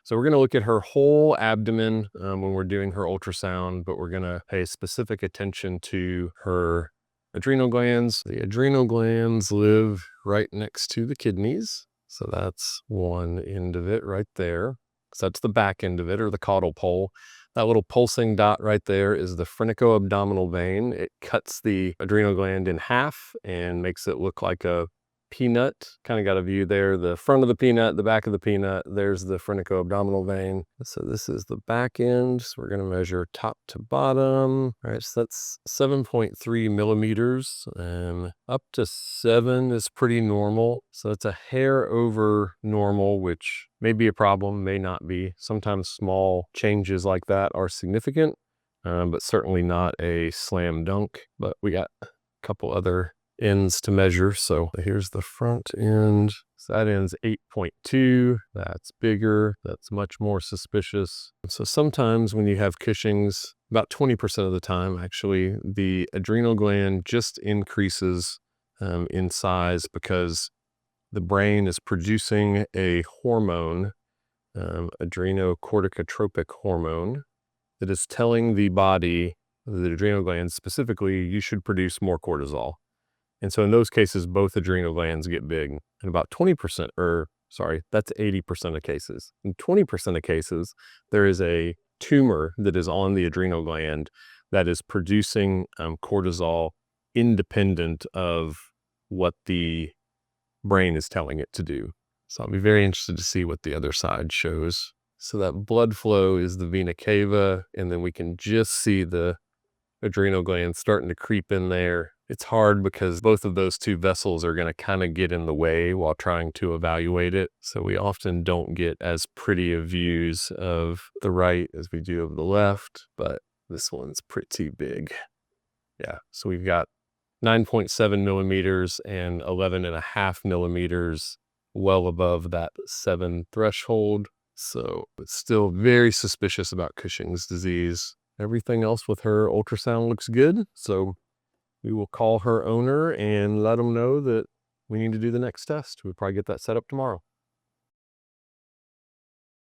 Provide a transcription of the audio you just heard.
So we're going to look at her whole abdomen when we're doing her ultrasound, but we're going to pay specific attention to her adrenal glands. The adrenal glands live right next to the kidneys. So that's one end of it right there. So that's the back end of it, or the caudal pole. That little pulsing dot right there is the phreneco-abdominal vein. It cuts the adrenal gland in half and makes it look like a peanut. Kind of got a view there, the front of the peanut, the back of the peanut. There's the phreneco-abdominal vein. So this is the back end. So we're going to measure top to bottom. All right, so that's 7.3 millimeters, and up to 7 is pretty normal. So it's a hair over normal, which may be a problem, may not be. Sometimes small changes like that are significant, but certainly not a slam dunk. But we got a couple other ends to measure. So here's the front end. So that end's 8.2. That's bigger. That's much more suspicious. So sometimes when you have Cushing's, about 20% of the time, actually, the adrenal gland just increases in size because the brain is producing a hormone, adrenocorticotropic hormone, that is telling the body, the adrenal glands specifically, you should produce more cortisol. And so in those cases, both adrenal glands get big. And about 20%, or sorry, that's 80% of cases. In 20% of cases, there is a tumor that is on the adrenal gland that is producing cortisol independent of what the brain is telling it to do. So I'll be very interested to see what the other side shows. So that blood flow is the vena cava, and then we can just see the adrenal glands starting to creep in there. It's hard because both of those two vessels are going to kind of get in the way while trying to evaluate it. So we often don't get as pretty of views of the right as we do of the left, but this one's pretty big. Yeah, so we've got 9.7 millimeters and 11.5 millimeters, well above that 7 threshold. So it's still very suspicious about Cushing's disease. Everything else with her ultrasound looks good. So we will call her owner and let them know that we need to do the next test. We'll probably get that set up tomorrow.